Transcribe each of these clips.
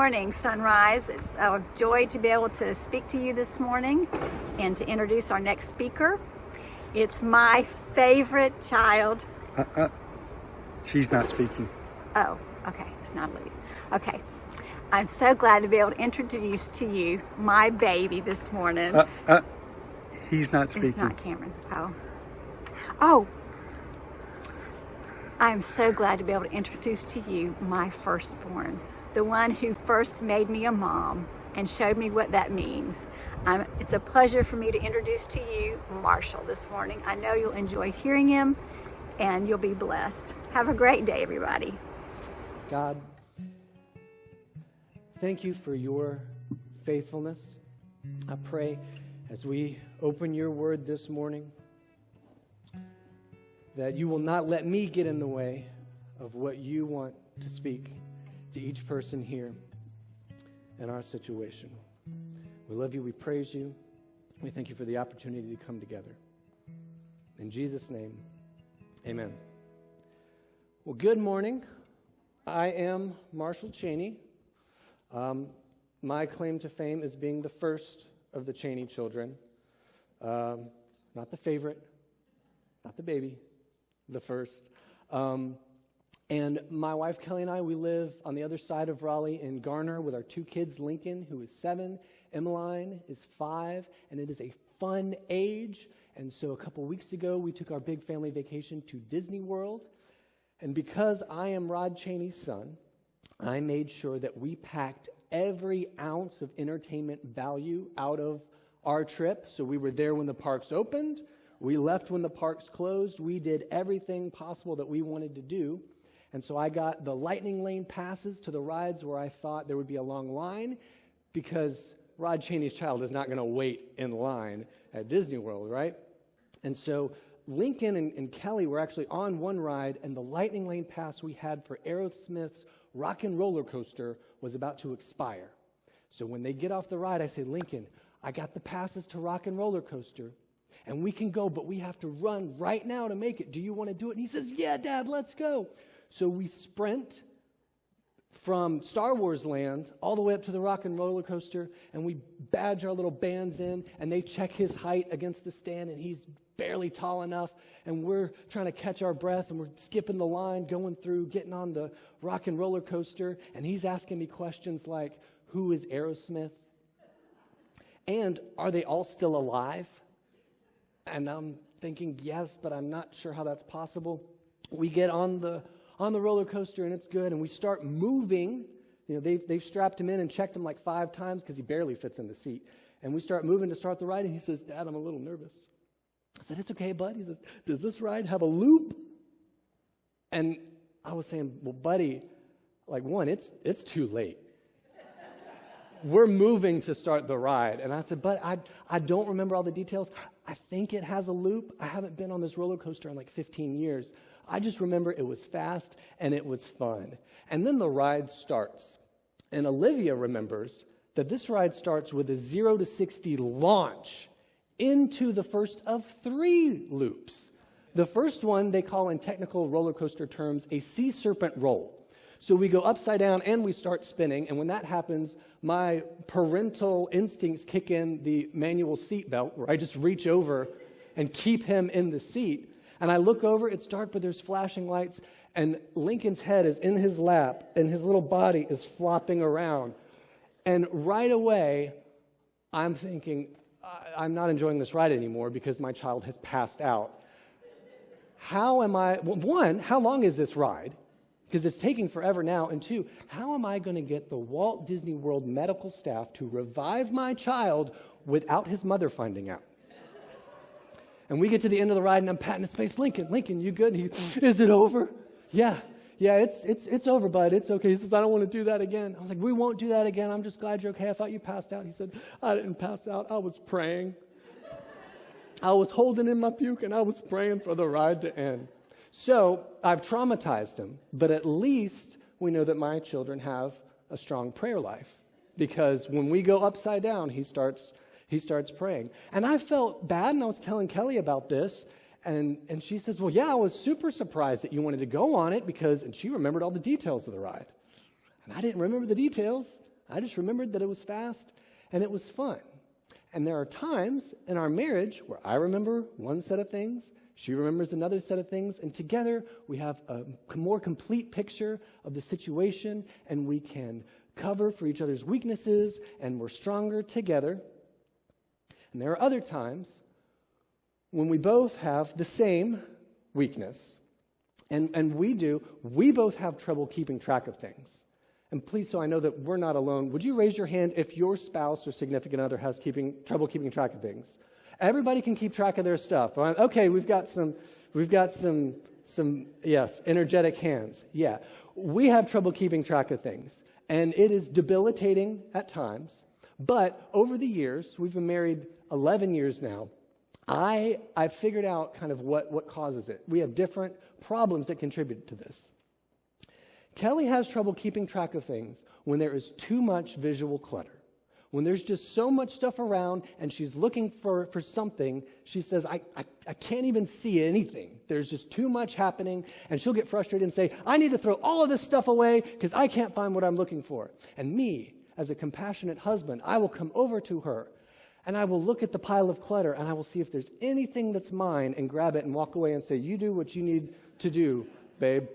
morning, Sunrise. It's a joy to be able to speak to you this morning and to introduce our next speaker. It's my favorite child. She's not speaking. Oh, okay. It's not Libby. Okay. I'm so glad to be able to introduce to you my baby this morning. He's not speaking. It's not Cameron. Oh. I'm so glad to be able to introduce to you my firstborn, the one who first made me a mom and showed me what that means. It's a pleasure for me to introduce to you Marshall this morning. I know you'll enjoy hearing him and you'll be blessed. Have a great day, everybody. God, thank you for your faithfulness. I pray as we open your word this morning that you will not let me get in the way of what you want to speak to each person here in our situation. We love you. We praise you. We thank you for the opportunity to come together. In Jesus' name, amen. Well, good morning. I am Marshall Chaney. My claim to fame is being the first of the Chaney children. Not the favorite, not the baby, the first. And my wife Kelly and I, we live on the other side of Raleigh in Garner with our two kids, Lincoln, who is 7, Emmeline is 5, and it is a fun age. And so a couple weeks ago, we took our big family vacation to Disney World. And because I am Rod Chaney's son, I made sure that we packed every ounce of entertainment value out of our trip. So we were there when the parks opened. We left when the parks closed. We did everything possible that we wanted to do. And so I got the lightning lane passes to the rides where I thought there would be a long line, because Rod Chaney's child is not going to wait in line at Disney World, right? And so Lincoln and Kelly were actually on one ride, and the lightning lane pass we had for Aerosmith's Rock and Roller Coaster was about to expire. So when they get off the ride, I say, Lincoln, I got the passes to Rock and Roller Coaster, and we can go, but we have to run right now to make it. Do you want to do it? And he says, yeah, Dad, let's go. So we sprint from Star Wars Land all the way up to the Rock and Roller Coaster, and we badge our little bands in, and they check his height against the stand, and he's barely tall enough, and we're trying to catch our breath, and we're skipping the line, going through, getting on the Rock and Roller Coaster, and he's asking me questions like, who is Aerosmith? And are they all still alive? And I'm thinking, yes, but I'm not sure how that's possible. We get on the roller coaster, and it's good, and we start moving. You know, they've strapped him in and checked him like 5 times because he barely fits in the seat. And we start moving to start the ride, and he says, Dad, I'm a little nervous. I said, it's okay, bud. He says, does this ride have a loop? And I was saying, well, buddy, like, one, it's too late. We're moving to start the ride. And I said, but I don't remember all the details. I think it has a loop. I haven't been on this roller coaster in like 15 years. I just remember it was fast and it was fun. And then the ride starts. And Olivia remembers that this ride starts with a 0 to 60 launch into the first of 3 loops. The first one they call in technical roller coaster terms a sea serpent roll. So we go upside down and we start spinning, and when that happens, my parental instincts kick in the manual seat belt, where I just reach over and keep him in the seat. And I look over, it's dark, but there's flashing lights, and Lincoln's head is in his lap, and his little body is flopping around. And right away, I'm thinking, I'm not enjoying this ride anymore because my child has passed out. How am I, well, one, how long is this ride? Because it's taking forever now. And 2, how am I going to get the Walt Disney World medical staff to revive my child without his mother finding out? And we get to the end of the ride, and I'm patting his face. Lincoln, you good? And is it over? Yeah, it's over, bud. It's okay. He says, I don't want to do that again. I was like, we won't do that again. I'm just glad you're okay. I thought you passed out. He said, I didn't pass out. I was praying. I was holding in my puke, and I was praying for the ride to end. So I've traumatized him, but at least we know that my children have a strong prayer life, because when we go upside down, he starts praying. And I felt bad, and I was telling Kelly about this, and she says, well, yeah, I was super surprised that you wanted to go on it, and she remembered all the details of the ride. And I didn't remember the details. I just remembered that it was fast and it was fun. And there are times in our marriage where I remember one set of things, she remembers another set of things, and together we have a more complete picture of the situation, and we can cover for each other's weaknesses, and we're stronger together. And there are other times when we both have the same weakness, and we both have trouble keeping track of things. And please, so I know that we're not alone, would you raise your hand if your spouse or significant other has trouble keeping track of things? Everybody can keep track of their stuff. Okay, we've got some, yes, energetic hands. Yeah, we have trouble keeping track of things. And it is debilitating at times. But over the years, we've been married 11 years now, I've figured out kind of what causes it. We have different problems that contribute to this. Kelly has trouble keeping track of things when there is too much visual clutter. When there's just so much stuff around and she's looking for something, she says, I can't even see anything. There's just too much happening, and she'll get frustrated and say, I need to throw all of this stuff away because I can't find what I'm looking for. And me, as a compassionate husband, I will come over to her and I will look at the pile of clutter and I will see if there's anything that's mine and grab it and walk away and say, you do what you need to do, babe.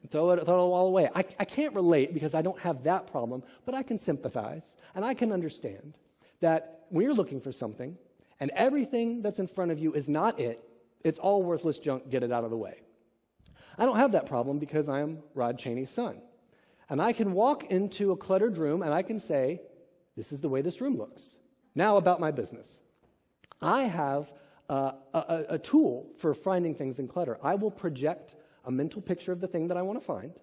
Throw it all away. I can't relate because I don't have that problem, but I can sympathize and I can understand that when you're looking for something and everything that's in front of you is not it, it's all worthless junk, get it out of the way. I don't have that problem because I am Rod Chaney's son. And I can walk into a cluttered room and I can say, this is the way this room looks. Now about my business. I have a tool for finding things in clutter. I will project a mental picture of the thing that I want to find,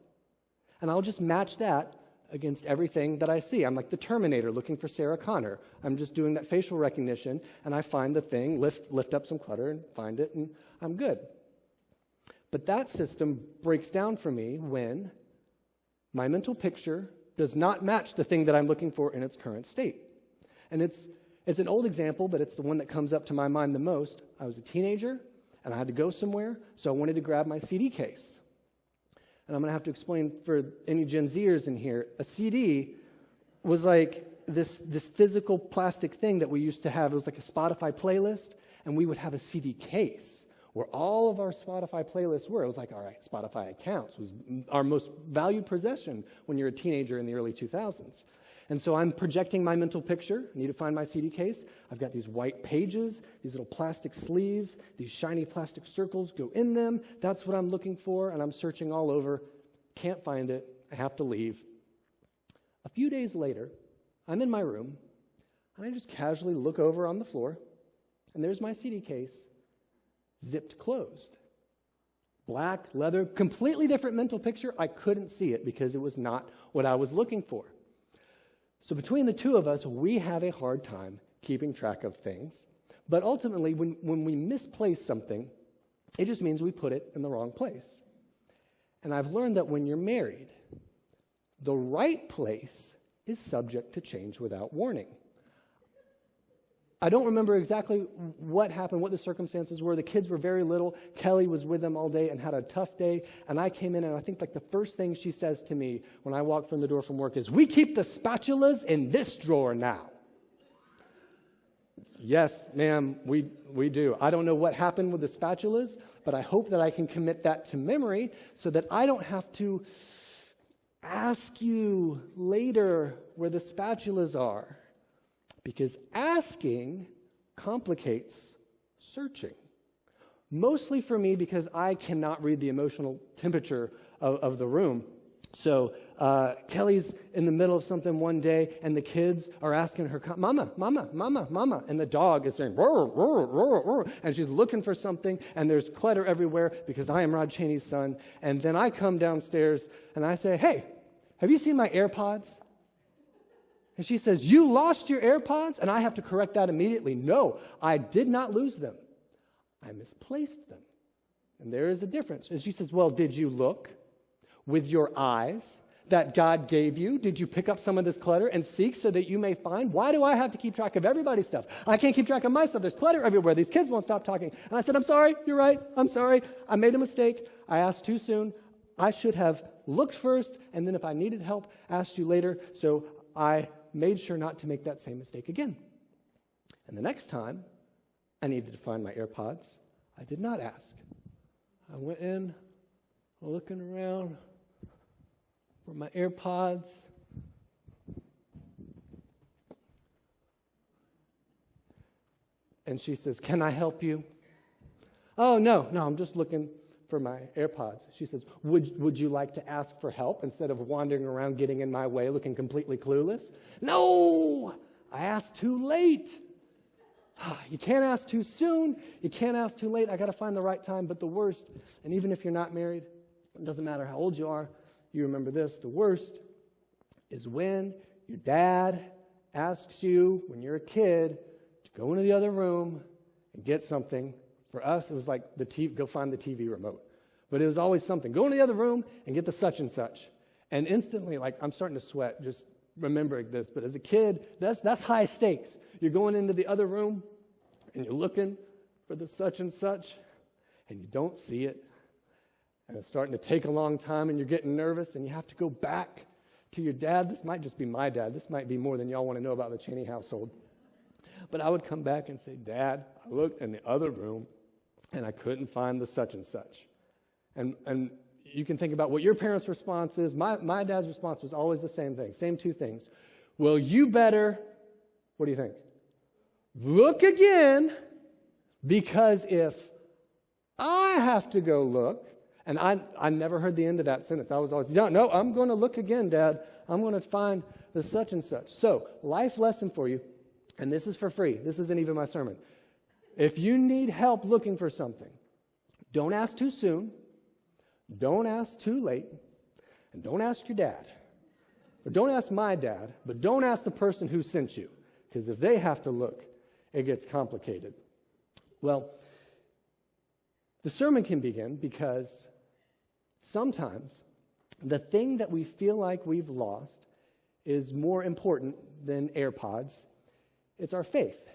and I'll just match that against everything that I see. I'm like the Terminator looking for Sarah Connor. I'm just doing that facial recognition, and I find the thing, lift up some clutter and find it, and I'm good. But that system breaks down for me when my mental picture does not match the thing that I'm looking for in its current state. And it's an old example, but it's the one that comes up to my mind the most. I was a teenager, and I had to go somewhere, so I wanted to grab my CD case. And I'm going to have to explain for any Gen Zers in here, a CD was like this physical plastic thing that we used to have. It was like a Spotify playlist, and we would have a CD case where all of our Spotify playlists were. It was like, all right, Spotify accounts was our most valued possession when you're a teenager in the early 2000s. And so I'm projecting my mental picture. I need to find my CD case. I've got these white pages, these little plastic sleeves, these shiny plastic circles go in them. That's what I'm looking for, and I'm searching all over. Can't find it. I have to leave. A few days later, I'm in my room, and I just casually look over on the floor, and there's my CD case, zipped closed. Black, leather, completely different mental picture. I couldn't see it because it was not what I was looking for. So between the two of us, we have a hard time keeping track of things. But ultimately, when we misplace something, it just means we put it in the wrong place. And I've learned that when you're married, the right place is subject to change without warning. I don't remember exactly what happened, what the circumstances were. The kids were very little. Kelly was with them all day and had a tough day. And I came in, and I think like the first thing she says to me when I walk from the door from work is, we keep the spatulas in this drawer now. Yes, ma'am, we do. I don't know what happened with the spatulas, but I hope that I can commit that to memory so that I don't have to ask you later where the spatulas are. Because asking complicates searching. Mostly for me because I cannot read the emotional temperature of the room. So Kelly's in the middle of something one day, and the kids are asking her, Mama, Mama, Mama, Mama. And the dog is saying, roar, roar, roar, roar. And she's looking for something, and there's clutter everywhere because I am Rod Chaney's son. And then I come downstairs, and I say, hey, have you seen my AirPods? And she says, you lost your AirPods? And I have to correct that immediately. No, I did not lose them. I misplaced them. And there is a difference. And she says, well, did you look with your eyes that God gave you? Did you pick up some of this clutter and seek so that you may find? Why do I have to keep track of everybody's stuff? I can't keep track of my stuff. There's clutter everywhere. These kids won't stop talking. And I said, I'm sorry. You're right. I'm sorry. I made a mistake. I asked too soon. I should have looked first, and then if I needed help, asked you later. So I made sure not to make that same mistake again. And the next time I needed to find my AirPods, I did not ask. I went in, looking around for my AirPods. And she says, "Can I help you?" "Oh, no, I'm just looking for my AirPods." She says, would you like to ask for help instead of wandering around getting in my way looking completely clueless?" "No, I asked too late." You can't ask too soon. You can't ask too late. I got to find the right time. But the worst, and even if you're not married, it doesn't matter how old you are, you remember this, the worst is when your dad asks you, when you're a kid, to go into the other room and get something. For us, it was like the TV, go find the TV remote. But it was always something. Go into the other room and get the such and such. And instantly, like, I'm starting to sweat just remembering this. But as a kid, that's high stakes. You're going into the other room and you're looking for the such and such and you don't see it. And it's starting to take a long time and you're getting nervous and you have to go back to your dad. This might just be my dad. This might be more than y'all want to know about the Chaney household. But I would come back and say, "Dad, I looked in the other room and I couldn't find the such and such." And you can think about what your parents' response is. My dad's response was always the same thing, same two things. "Well, you better," what do you think? "Look again, because if I have to go look," and I never heard the end of that sentence. I was always, no, I'm going to look again, Dad. I'm going to find the such and such. So, life lesson for you, and this is for free. This isn't even my sermon. If you need help looking for something, don't ask too soon, don't ask too late, and don't ask your dad. Or don't ask my dad, but don't ask the person who sent you, because if they have to look, it gets complicated. Well, the sermon can begin because sometimes the thing that we feel like we've lost is more important than AirPods. It's our faith.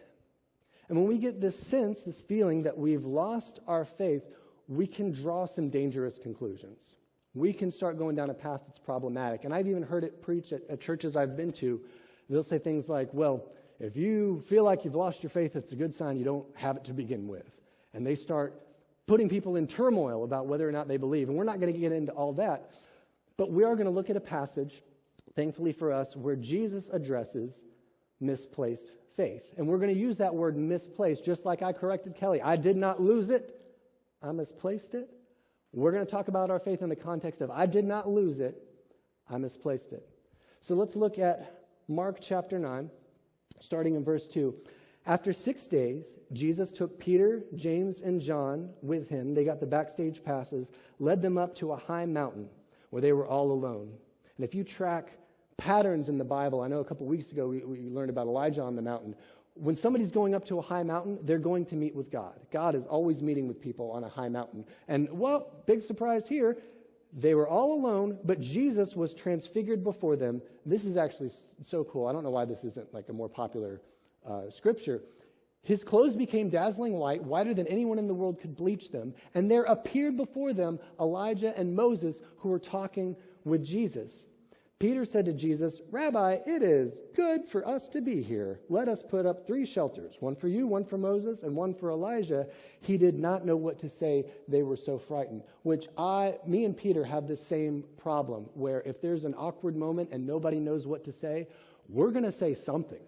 And when we get this sense, this feeling that we've lost our faith, we can draw some dangerous conclusions. We can start going down a path that's problematic. And I've even heard it preached at churches I've been to. They'll say things like, "Well, if you feel like you've lost your faith, it's a good sign you don't have it to begin with." And they start putting people in turmoil about whether or not they believe. And we're not going to get into all that. But we are going to look at a passage, thankfully for us, where Jesus addresses misplaced faith. And we're going to use that word misplaced, just like I corrected Kelly. I did not lose it. I misplaced it. We're going to talk about our faith in the context of I did not lose it. I misplaced it. So let's look at Mark chapter 9, starting in verse 2. After 6 days, Jesus took Peter, James, and John with him. They got the backstage passes, led them up to a high mountain where they were all alone. And if you track patterns in the Bible, I know a couple weeks ago we learned about Elijah on the mountain. When somebody's going up to a high mountain, they're going to meet with God. God is always meeting with people on a high mountain. And, well, big surprise here, they were all alone, but Jesus was transfigured before them. This is actually so cool. I don't know why this isn't like a more popular scripture. His clothes became dazzling white, whiter than anyone in the world could bleach them. And there appeared before them Elijah and Moses, who were talking with Jesus. Peter said to Jesus, "Rabbi, it is good for us to be here. Let us put up 3 shelters, one for you, one for Moses, and one for Elijah." He did not know what to say. They were so frightened, which me and Peter have the same problem, where if there's an awkward moment and nobody knows what to say, we're going to say something,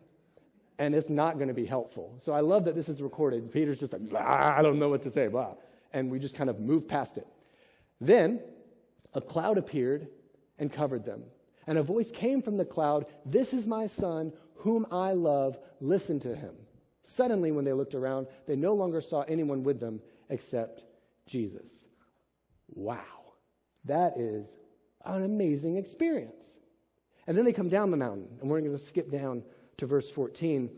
and it's not going to be helpful. So I love that this is recorded. Peter's just like, I don't know what to say, blah. And we just kind of move past it. Then a cloud appeared and covered them. And a voice came from the cloud, "This is my son, whom I love. Listen to him." Suddenly, when they looked around, they no longer saw anyone with them except Jesus. Wow. That is an amazing experience. And then they come down the mountain, and we're going to skip down to verse 14.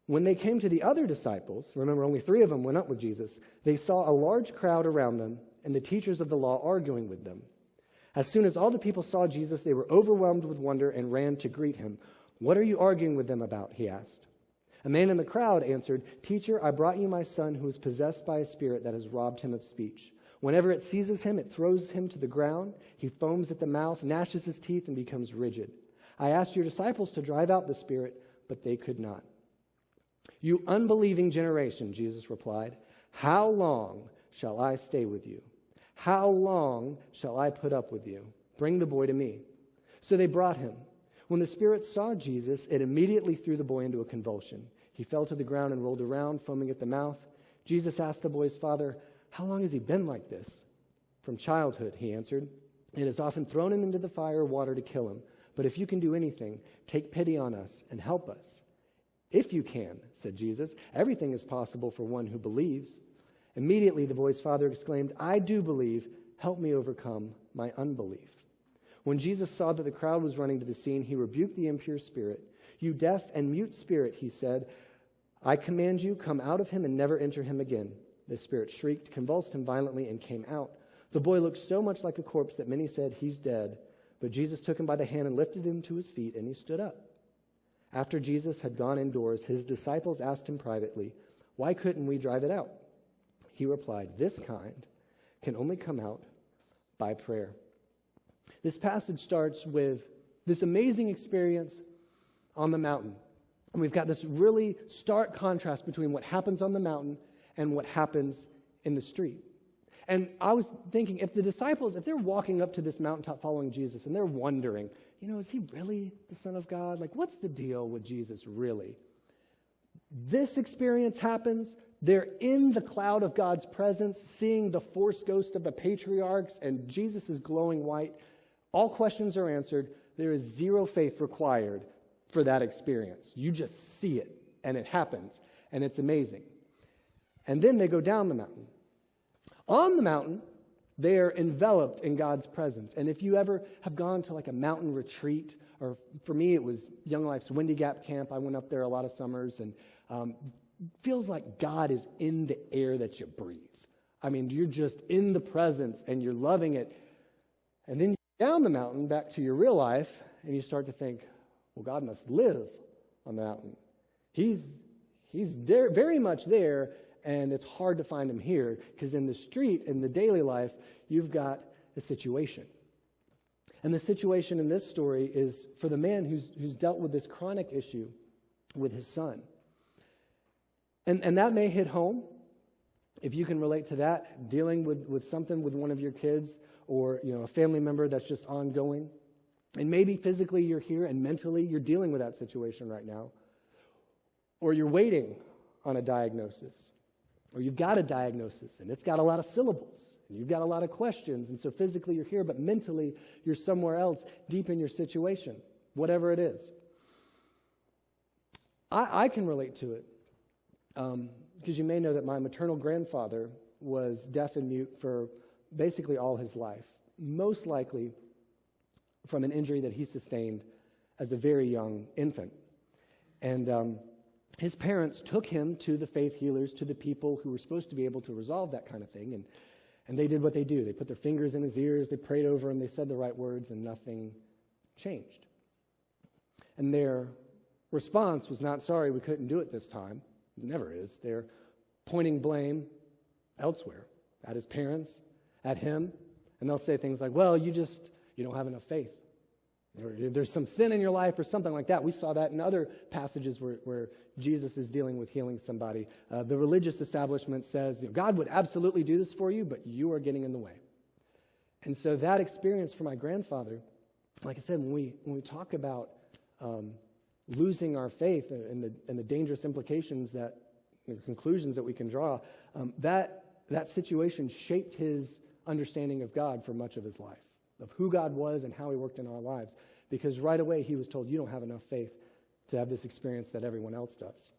When they came to the other disciples, remember only 3 of them went up with Jesus, they saw a large crowd around them and the teachers of the law arguing with them. As soon as all the people saw Jesus, they were overwhelmed with wonder and ran to greet him. "What are you arguing with them about?" he asked. A man in the crowd answered, "Teacher, I brought you my son who is possessed by a spirit that has robbed him of speech. Whenever it seizes him, it throws him to the ground. He foams at the mouth, gnashes his teeth, and becomes rigid. I asked your disciples to drive out the spirit, but they could not." "You unbelieving generation," Jesus replied, "how long shall I stay with you? How long shall I put up with you? Bring the boy to me." So they brought him. When the spirit saw Jesus, it immediately threw the boy into a convulsion. He fell to the ground and rolled around, foaming at the mouth. Jesus asked the boy's father, "How long has he been like this?" "From childhood," he answered. "It has often thrown him into the fire or water to kill him. But if you can do anything, take pity on us and help us." "If you can," said Jesus, "everything is possible for one who believes." Immediately the boy's father exclaimed, "I do believe. Help me overcome my unbelief." When Jesus saw that the crowd was running to the scene, he rebuked the impure spirit. "You deaf and mute spirit," he said, "I command you, come out of him and never enter him again." The spirit shrieked, convulsed him violently, and came out. The boy looked so much like a corpse that many said, "He's dead." But Jesus took him by the hand and lifted him to his feet, and he stood up. After Jesus had gone indoors, his disciples asked him privately, "Why couldn't we drive it out?" He replied, "This kind can only come out by prayer." This passage starts with this amazing experience on the mountain. And we've got this really stark contrast between what happens on the mountain and what happens in the street. And I was thinking, if the disciples, if they're walking up to this mountaintop following Jesus and they're wondering, is he really the Son of God? Like, what's the deal with Jesus really? This experience happens. They're in the cloud of God's presence, seeing the Force ghost of the patriarchs, and Jesus is glowing white. All questions are answered. There is zero faith required for that experience. You just see it, and it happens, and it's amazing. And then they go down the mountain. On the mountain, they are enveloped in God's presence. And if you ever have gone to like a mountain retreat, or for me it was Young Life's Windy Gap Camp. I went up there a lot of summers, and feels like God is in the air that you breathe. I mean, you're just in the presence, and you're loving it. And then down the mountain back to your real life, and you start to think, well, God must live on the mountain. He's there, very much there, and it's hard to find him here, because in the street, in the daily life, you've got a situation. And the situation in this story is for the man who's dealt with this chronic issue with his son. And that may hit home, if you can relate to that, dealing with something with one of your kids, or a family member that's just ongoing. And maybe physically you're here and mentally you're dealing with that situation right now. Or you're waiting on a diagnosis. Or you've got a diagnosis and it's got a lot of syllables. And you've got a lot of questions. And so physically you're here, but mentally you're somewhere else deep in your situation, whatever it is. I can relate to it. Because you may know that my maternal grandfather was deaf and mute for basically all his life, most likely from an injury that he sustained as a very young infant. And his parents took him to the faith healers, to the people who were supposed to be able to resolve that kind of thing, and they did what they do. They put their fingers in his ears, they prayed over him, they said the right words, and nothing changed. And their response was not, "Sorry, we couldn't do it this time." It never is. They're pointing blame elsewhere, at his parents, at him, and they'll say things like, "Well, you don't have enough faith. Or there's some sin in your life," or something like that. We saw that in other passages where Jesus is dealing with healing somebody. The religious establishment says, God would absolutely do this for you, but you are getting in the way. And so that experience for my grandfather, like I said, when we talk about losing our faith and the dangerous implications the conclusions that we can draw, that situation shaped his understanding of God for much of his life, of who God was and how he worked in our lives. Because right away he was told, you don't have enough faith to have this experience that everyone else does.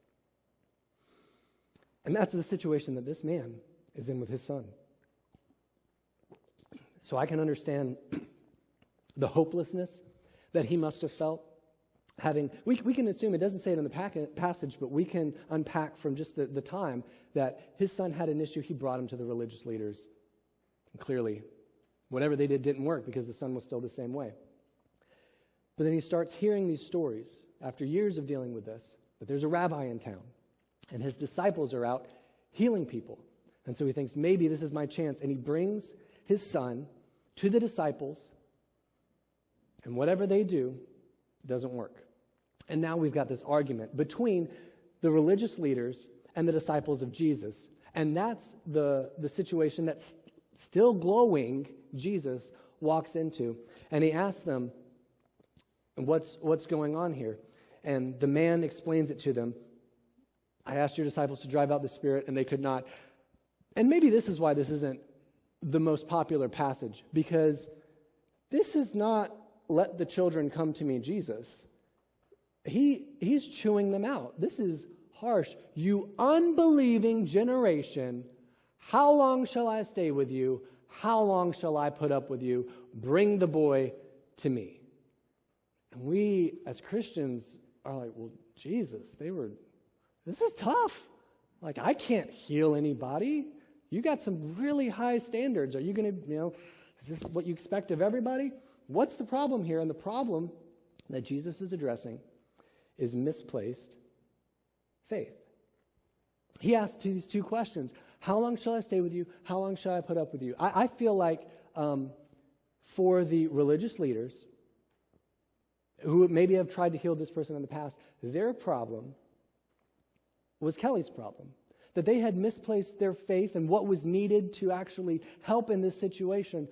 And that's the situation that this man is in with his son. So I can understand the hopelessness that he must have felt. We can assume, it doesn't say it in the passage, but we can unpack from just the time that his son had an issue. He brought him to the religious leaders. And clearly, whatever they did didn't work because the son was still the same way. But then he starts hearing these stories after years of dealing with this, that there's a rabbi in town, and his disciples are out healing people. And so he thinks, maybe this is my chance. And he brings his son to the disciples, and whatever they do, It doesn't work. And now we've got this argument between the religious leaders and the disciples of Jesus. And that's the situation that's still glowing Jesus walks into. And he asks them, what's going on here? And the man explains it to them. I asked your disciples to drive out the spirit, and they could not. And maybe this is why this isn't the most popular passage, because this is not let the children come to me, Jesus. He's chewing them out. This is harsh. You unbelieving generation, how long shall I stay with you? How long shall I put up with you? Bring the boy to me. And we, as Christians, are like, well, Jesus, this is tough. Like, I can't heal anybody. You got some really high standards. Are you going to, is this what you expect of everybody? What's the problem here? And the problem that Jesus is addressing is misplaced faith. He asks these two questions. How long shall I stay with you? How long shall I put up with you? I feel like for the religious leaders who maybe have tried to heal this person in the past, their problem was Kelly's problem. That they had misplaced their faith and what was needed to actually help in this situation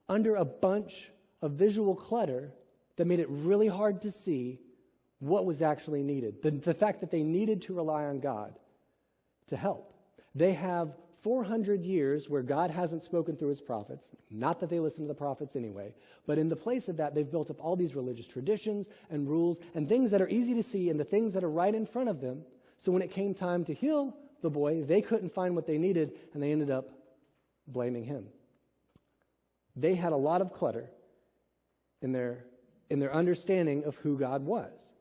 under a bunch of visual clutter that made it really hard to see what was actually needed. The fact that they needed to rely on God to help. They have 400 years where God hasn't spoken through his prophets. Not that they listen to the prophets anyway, but in the place of that, they've built up all these religious traditions and rules and things that are easy to see and the things that are right in front of them. So when it came time to heal the boy, they couldn't find what they needed, and they ended up blaming him. They had a lot of clutter in their understanding of who God was.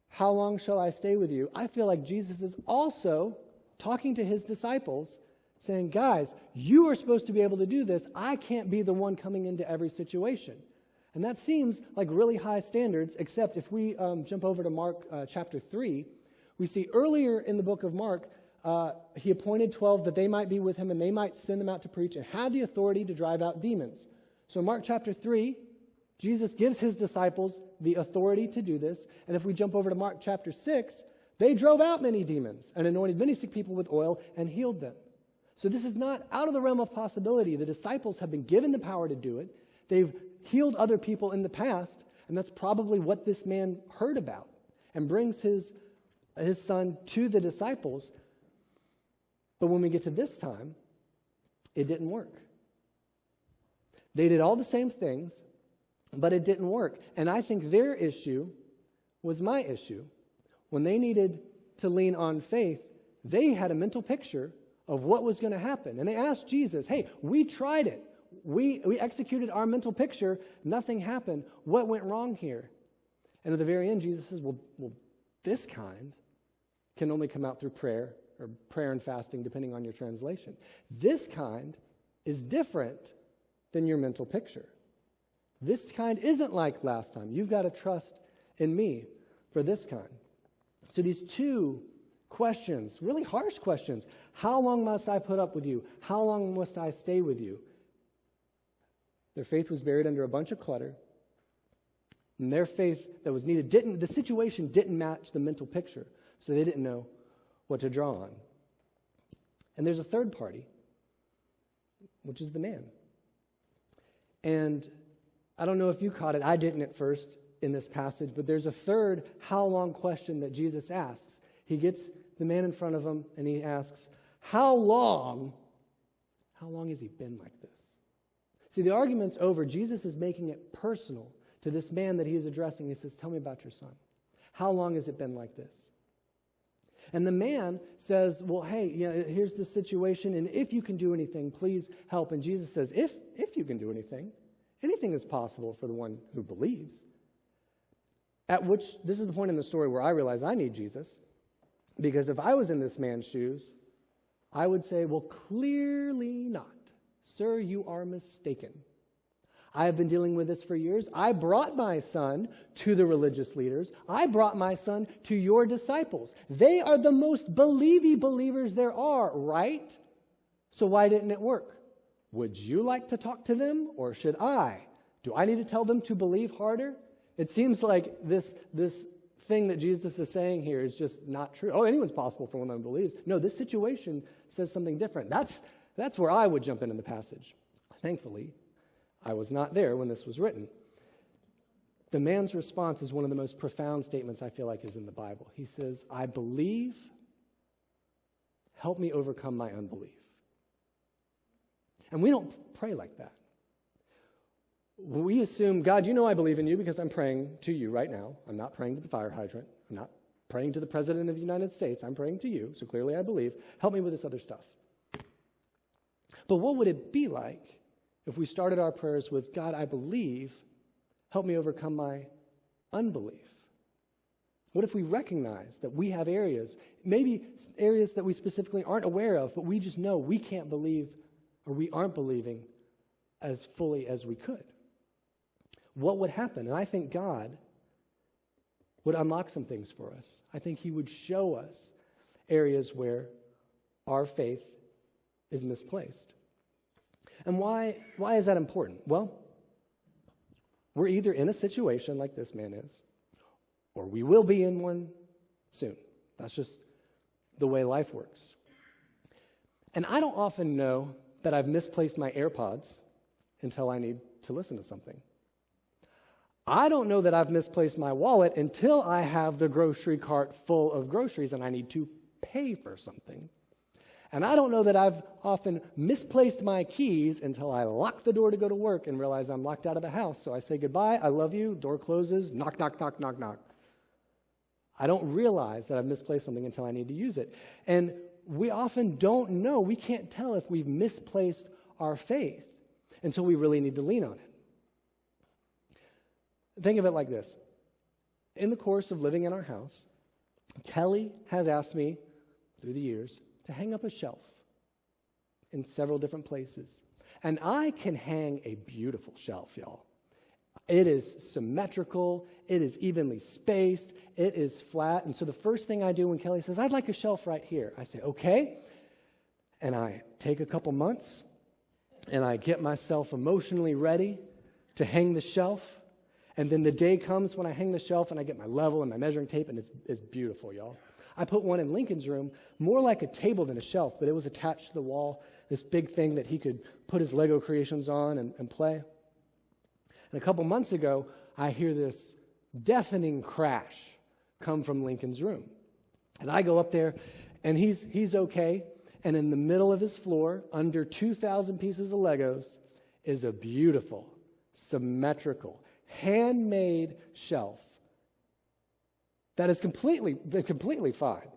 How long shall I stay with you? I feel like Jesus is also talking to his disciples, saying, guys, you are supposed to be able to do this. I can't be the one coming into every situation. And that seems like really high standards, except if we jump over to Mark chapter 3, we see earlier in the book of Mark, he appointed 12 that they might be with him and they might send them out to preach and had the authority to drive out demons. So in Mark chapter 3, Jesus gives his disciples the authority to do this. And if we jump over to Mark chapter 6, they drove out many demons and anointed many sick people with oil and healed them. So this is not out of the realm of possibility. The disciples have been given the power to do it. They've healed other people in the past, and that's probably what this man heard about and brings his son to the disciples. But when we get to this time, it didn't work. They did all the same things, but it didn't work. And I think their issue was my issue. When they needed to lean on faith, they had a mental picture of what was going to happen. And they asked Jesus, hey, we tried it. We executed our mental picture. Nothing happened. What went wrong here? And at the very end, Jesus says, well, this kind can only come out through prayer, or prayer and fasting, depending on your translation. This kind is different than your mental picture. This kind isn't like last time. You've got to trust in me for this kind. So these two questions, really harsh questions. How long must I put up with you? How long must I stay with you? Their faith was buried under a bunch of clutter. And their faith that was needed the situation didn't match the mental picture. So they didn't know what to draw on. And there's a third party, which is the man. And I don't know if you caught it. I didn't at first in this passage, but there's a third how long question that Jesus asks. He gets the man in front of him and he asks, how long has he been like this? See, the argument's over. Jesus is making it personal to this man that he is addressing. He says, tell me about your son. How long has it been like this? And the man says, well, hey, here's the situation, and if you can do anything, please help. And Jesus says, if you can do anything is possible for the one who believes. At which, this is the point in the story where I realize I need Jesus. Because if I was in this man's shoes, I would say, well, clearly not. Sir, you are mistaken. I have been dealing with this for years. I brought my son to the religious leaders. I brought my son to your disciples. They are the most believy believers there are, right? So why didn't it work? Would you like to talk to them, or should I? Do I need to tell them to believe harder? It seems like this thing that Jesus is saying here is just not true. Oh, anyone's possible for one who believes. No, this situation says something different. That's where I would jump into the passage. Thankfully, I was not there when this was written. The man's response is one of the most profound statements I feel like is in the Bible. He says, I believe, help me overcome my unbelief. And we don't pray like that. We assume, God, you know I believe in you because I'm praying to you right now. I'm not praying to the fire hydrant. I'm not praying to the President of the United States. I'm praying to you, so clearly I believe. Help me with this other stuff. But what would it be like if we started our prayers with, God, I believe, help me overcome my unbelief? What if we recognize that we have areas, maybe areas that we specifically aren't aware of, but we just know we can't believe or we aren't believing as fully as we could? What would happen? And I think God would unlock some things for us. I think he would show us areas where our faith is misplaced. And why is that important? Well, we're either in a situation like this man is, or we will be in one soon. That's just the way life works. And I don't often know that I've misplaced my AirPods until I need to listen to something. I don't know that I've misplaced my wallet until I have the grocery cart full of groceries and I need to pay for something. And I don't know that I've often misplaced my keys until I lock the door to go to work and realize I'm locked out of the house. So I say goodbye, I love you, door closes, knock, knock, knock, knock, knock. I don't realize that I've misplaced something until I need to use it. And we often don't know, we can't tell if we've misplaced our faith until we really need to lean on it. Think of it like this. In the course of living in our house, Kelly has asked me through the years to hang up a shelf in several different places. And I can hang a beautiful shelf, y'all. It is symmetrical. It is evenly spaced. It is flat. And so the first thing I do when Kelly says, I'd like a shelf right here, I say, okay. And I take a couple months and I get myself emotionally ready to hang the shelf. And then the day comes when I hang the shelf and I get my level and my measuring tape, and it's beautiful, y'all. I put one in Lincoln's room, more like a table than a shelf, but it was attached to the wall, this big thing that he could put his Lego creations on and play. And a couple months ago, I hear this deafening crash come from Lincoln's room. And I go up there, and he's okay, and in the middle of his floor, under 2,000 pieces of Legos, is a beautiful, symmetrical, handmade shelf that is completely fine.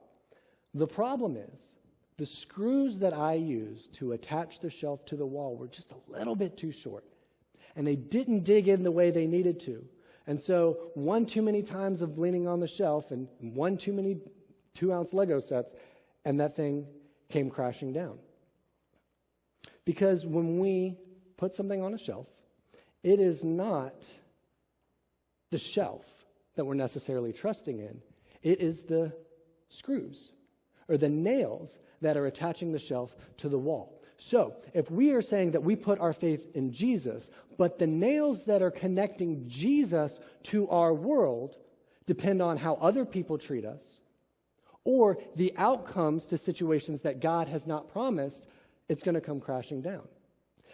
The problem is the screws that I used to attach the shelf to the wall were just a little bit too short, and they didn't dig in the way they needed to. And so one too many times of leaning on the shelf and one too many 2-ounce Lego sets, and that thing came crashing down. Because when we put something on a shelf, it is not the shelf that we're necessarily trusting in. It is the screws or the nails that are attaching the shelf to the wall. So if we are saying that we put our faith in Jesus, but the nails that are connecting Jesus to our world depend on how other people treat us or the outcomes to situations that God has not promised, it's going to come crashing down.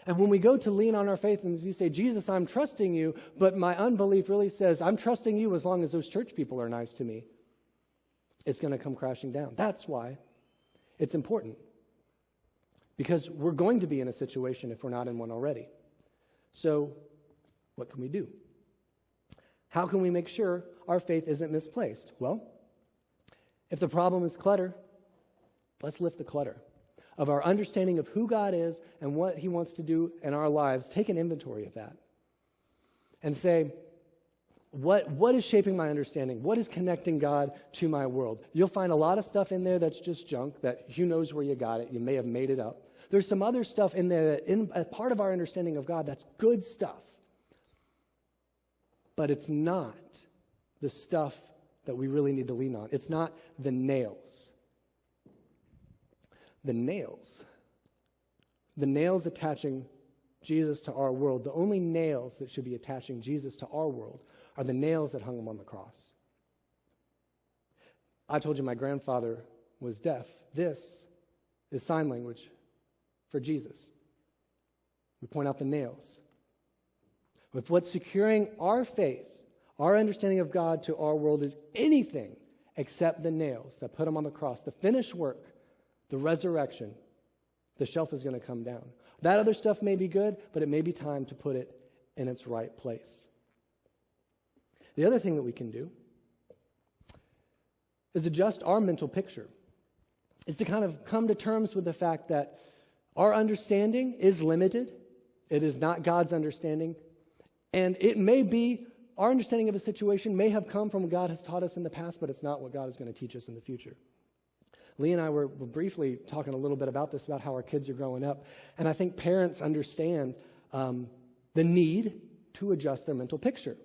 And when we go to lean on our faith and we say, Jesus, I'm trusting you, but my unbelief really says, I'm trusting you as long as those church people are nice to me, it's going to come crashing down. That's why it's important. Because we're going to be in a situation if we're not in one already. So what can we do? How can we make sure our faith isn't misplaced? Well, if the problem is clutter, let's lift the clutter of our understanding of who God is and what he wants to do in our lives. Take an inventory of that and say, what is shaping my understanding? What is connecting God to my world? You'll find a lot of stuff in there that's just junk, that who knows where you got it. You may have made it up. There's some other stuff in there that in a part of our understanding of God that's good stuff. But it's not the stuff that we really need to lean on. It's not the nails. The nails attaching Jesus to our world, the only nails that should be attaching Jesus to our world are the nails that hung him on the cross. I told you my grandfather was deaf. This is sign language for Jesus. We point out the nails. If what's securing our faith, our understanding of God to our world is anything except the nails that put him on the cross, the finished work, the resurrection, the shelf is going to come down. That other stuff may be good, but it may be time to put it in its right place. The other thing that we can do is adjust our mental picture. Is to kind of come to terms with the fact that our understanding is limited. It is not God's understanding. And it may be, our understanding of a situation may have come from what God has taught us in the past, but it's not what God is going to teach us in the future. Lee and I were briefly talking a little bit about this, about how our kids are growing up. And I think parents understand the need to adjust their mental picture.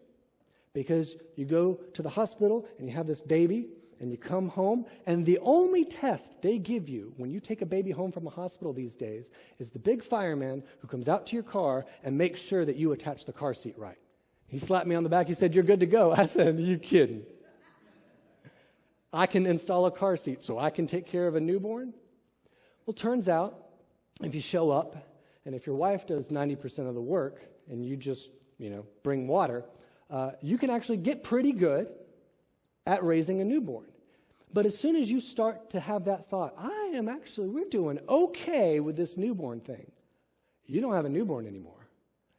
Because you go to the hospital and you have this baby and you come home, and the only test they give you when you take a baby home from a hospital these days is the big fireman who comes out to your car and makes sure that you attach the car seat right. He slapped me on the back. He said, "You're good to go." I said, "Are you kidding? I can install a car seat so I can take care of a newborn?" Well, turns out, if you show up, and if your wife does 90% of the work, and you just, bring water, you can actually get pretty good at raising a newborn. But as soon as you start to have that thought, we're doing okay with this newborn thing, you don't have a newborn anymore.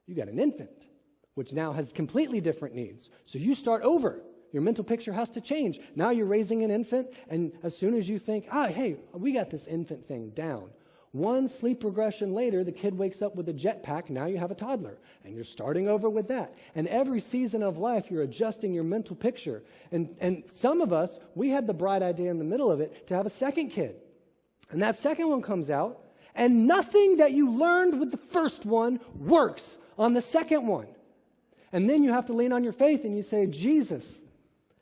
You got an infant, which now has completely different needs. So you start over. Your mental picture has to change. Now you're raising an infant, and as soon as you think, hey, we got this infant thing down, one sleep regression later, the kid wakes up with a jetpack. Now you have a toddler, and you're starting over with that. And every season of life, you're adjusting your mental picture. And some of us, we had the bright idea in the middle of it to have a second kid. And that second one comes out, and nothing that you learned with the first one works on the second one. And then you have to lean on your faith, and you say, "Jesus,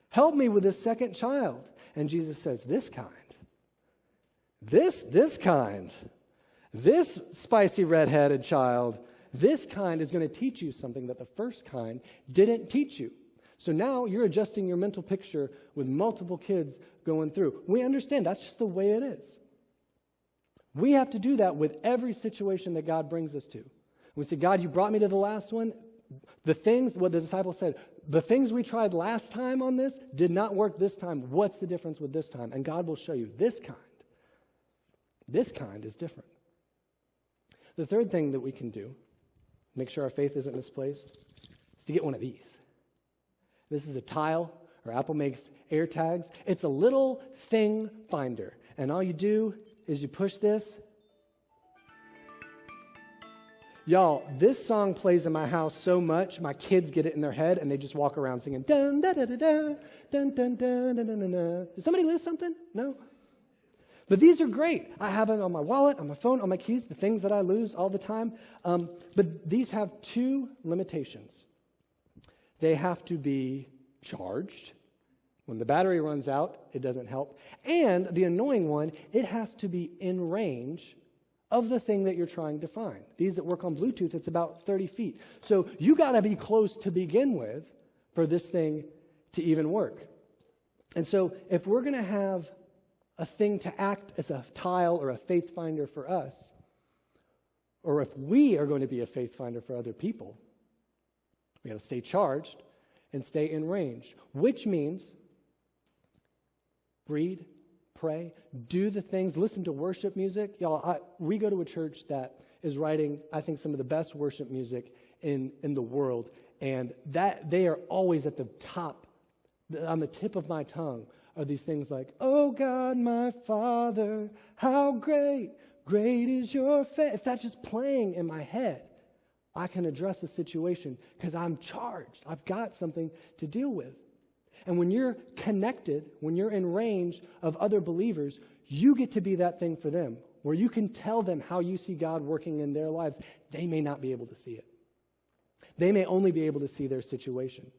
help me with this second child." And Jesus says, "This kind. This kind. This spicy red-headed child, this kind is going to teach you something that the first kind didn't teach you." So now you're adjusting your mental picture with multiple kids going through. We understand that's just the way it is. We have to do that with every situation that God brings us to. We say, "God, you brought me to the last one. What the disciples said, the things we tried last time on this did not work this time. What's the difference with this time?" And God will show you this kind. This kind is different. The third thing that we can do, make sure our faith isn't misplaced, is to get one of these. This is a Tile, or Apple makes AirTags. It's a little thing finder. And all you do is you push this. Y'all, this song plays in my house so much, my kids get it in their head, and they just walk around singing, dun, da, da, da, da, dun, dun, dun, dun, dun, dun, dun. Did somebody lose something? No? But these are great. I have them on my wallet, on my phone, on my keys, the things that I lose all the time. But these have two limitations. They have to be charged. When the battery runs out, it doesn't help. And the annoying one, it has to be in range of the thing that you're trying to find. These that work on Bluetooth, it's about 30 feet. So you got to be close to begin with for this thing to even work. And so if we're going to have a thing to act as a tile or a faith finder for us, or if we are going to be a faith finder for other people, we got to stay charged and stay in range, which means read, pray, do the things, listen to worship music. Y'all, we go to a church that is writing, I think, some of the best worship music in the world, and that they are always at the top, on the tip of my tongue, are these things like, "Oh God, my Father, how great, great is your faith." If that's just playing in my head, I can address the situation because I'm charged. I've got something to deal with. And when you're connected, when you're in range of other believers, you get to be that thing for them, where you can tell them how you see God working in their lives. They may not be able to see it. They may only be able to see their situation.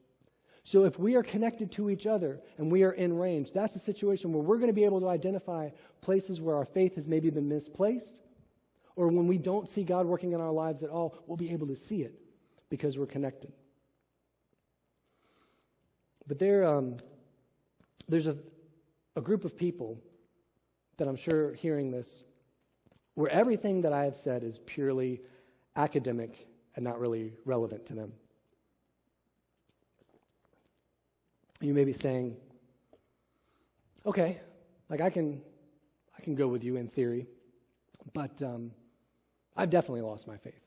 So if we are connected to each other and we are in range, that's a situation where we're going to be able to identify places where our faith has maybe been misplaced, or when we don't see God working in our lives at all, we'll be able to see it because we're connected. But there's a group of people that I'm sure hearing this, where everything that I have said is purely academic and not really relevant to them. You may be saying, okay, like I can go with you in theory, but I've definitely lost my faith.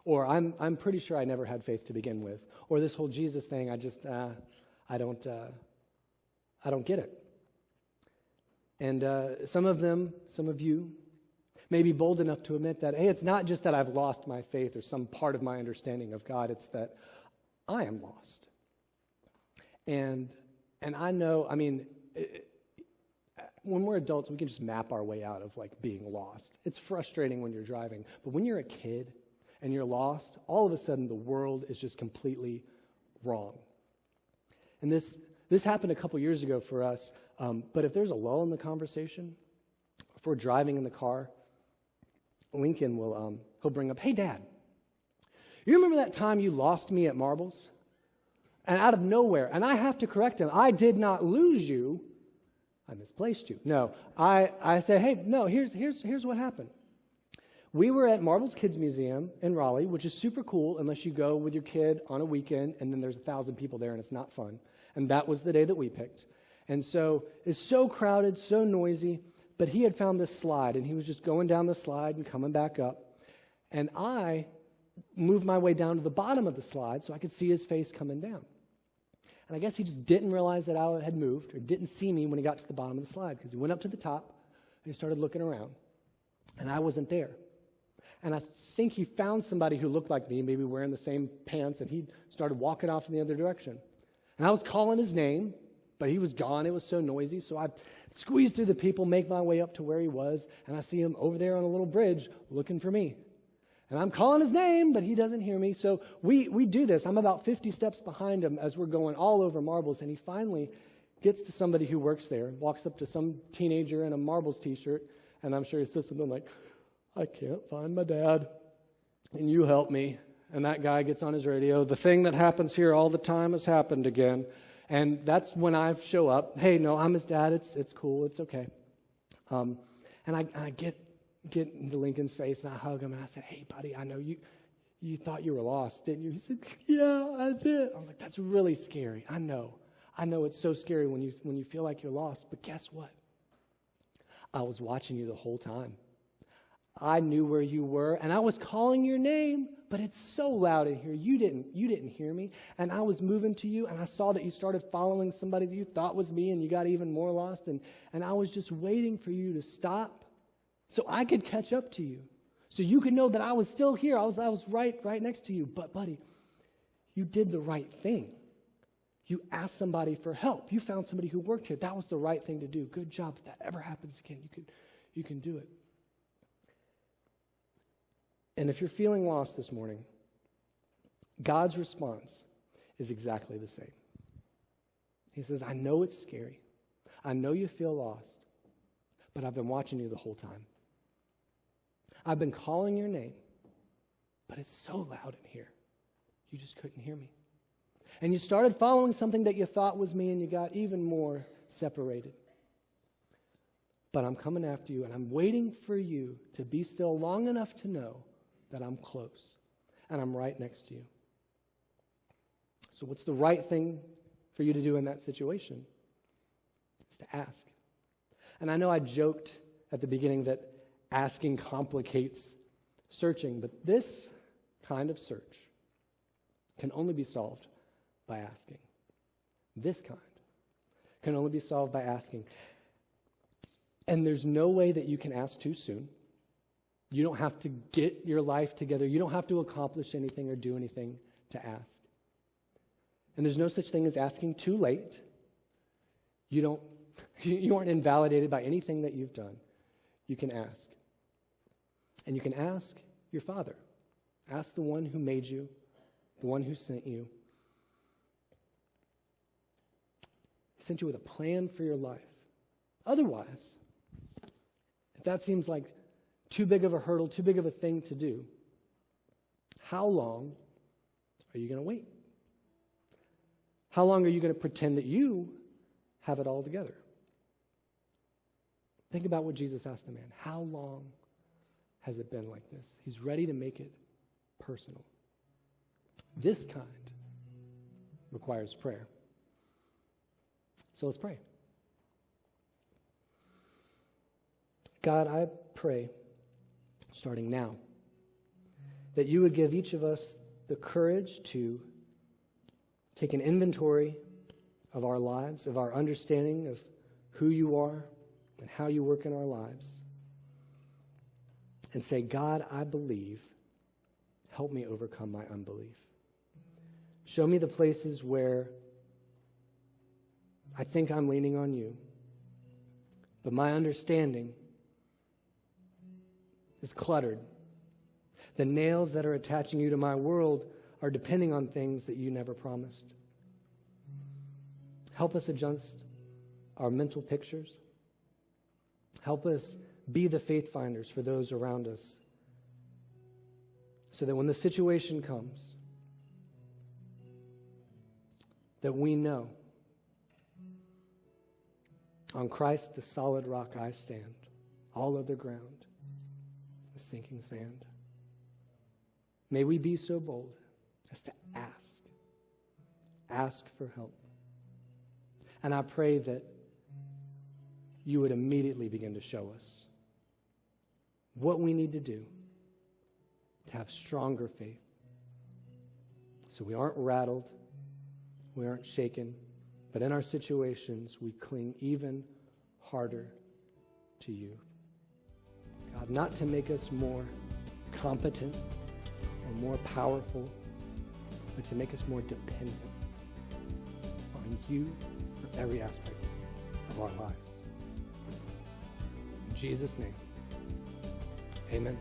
Or I'm pretty sure I never had faith to begin with. Or this whole Jesus thing, I don't get it. And some of you may be bold enough to admit that, hey, it's not just that I've lost my faith or some part of my understanding of God, it's that I am lost. And I know, when we're adults, we can just map our way out of like being lost. It's frustrating when you're driving, but when you're a kid and you're lost, all of a sudden the world is just completely wrong. And this happened a couple years ago for us, but if there's a lull in the conversation, if we're driving in the car, Lincoln he'll bring up, hey, Dad, you remember that time you lost me at marbles? And out of nowhere, and I have to correct him, I did not lose you, I misplaced you. No, I said, hey, no, here's what happened. We were at Marbles Kids Museum in Raleigh, which is super cool unless you go with your kid on a weekend and then there's 1,000 people there and it's not fun. And that was the day that we picked. And so it's so crowded, so noisy, but he had found this slide and he was just going down the slide and coming back up. And I moved my way down to the bottom of the slide so I could see his face coming down. And I guess he just didn't realize that I had moved or didn't see me when he got to the bottom of the slide because he went up to the top and he started looking around. And I wasn't there. And I think he found somebody who looked like me, maybe wearing the same pants, and he started walking off in the other direction. And I was calling his name, but he was gone. It was so noisy. So I squeezed through the people, make my way up to where he was, and I see him over there on a little bridge looking for me. And I'm calling his name, but he doesn't hear me. So we do this. I'm about 50 steps behind him as we're going all over Marbles, and he finally gets to somebody who works there, walks up to some teenager in a Marbles t-shirt, and I'm sure he says something like, I can't find my dad, and you help me. And that guy gets on his radio, the thing that happens here all the time has happened again. And that's when I show up. Hey, no, I'm his dad. It's cool. It's okay. And I get into Lincoln's face, and I hug him, and I said, hey, buddy, I know you thought you were lost, didn't you? He said, yeah, I did. I was like, that's really scary. I know it's so scary when you feel like you're lost. But guess what? I was watching you the whole time. I knew where you were, and I was calling your name, but it's so loud in here. You didn't hear me, and I was moving to you, and I saw that you started following somebody that you thought was me, and you got even more lost, and I was just waiting for you to stop so I could catch up to you, so you could know that I was still here. I was right next to you. But, buddy, you did the right thing. You asked somebody for help. You found somebody who worked here. That was the right thing to do. Good job. If that ever happens again, you can do it. And if you're feeling lost this morning, God's response is exactly the same. He says, I know it's scary. I know you feel lost, but I've been watching you the whole time. I've been calling your name, but it's so loud in here. You just couldn't hear me. And you started following something that you thought was me, and you got even more separated. But I'm coming after you, and I'm waiting for you to be still long enough to know that I'm close, and I'm right next to you. So what's the right thing for you to do in that situation? It's to ask. And I know I joked at the beginning that asking complicates searching, but this kind of search can only be solved by asking. This kind can only be solved by asking. And there's no way that you can ask too soon. You don't have to get your life together. You don't have to accomplish anything or do anything to ask. And there's no such thing as asking too late. You aren't invalidated by anything that you've done. You can ask. And you can ask your Father. Ask the one who made you, the one who sent you. He sent you with a plan for your life. Otherwise, if that seems like too big of a hurdle, too big of a thing to do, how long are you going to wait? How long are you going to pretend that you have it all together? Think about what Jesus asked the man. How long has it been like this? He's ready to make it personal. This kind requires prayer. So let's pray. God, I pray, starting now, that you would give each of us the courage to take an inventory of our lives, of our understanding of who you are and how you work in our lives, and say, God, I believe. Help me overcome my unbelief. Show me the places where I think I'm leaning on you, but my understanding is cluttered. The nails that are attaching you to my world are depending on things that you never promised. Help us adjust our mental pictures. Help us be the faith finders for those around us, so that when the situation comes, that we know, on Christ, the solid rock I stand, all other ground is sinking sand. May we be so bold as to ask for help. And I pray that you would immediately begin to show us what we need to do to have stronger faith, so we aren't rattled, we aren't shaken, but in our situations we cling even harder to you. God, not to make us more competent or more powerful, but to make us more dependent on you for every aspect of our lives. In Jesus' name, amen.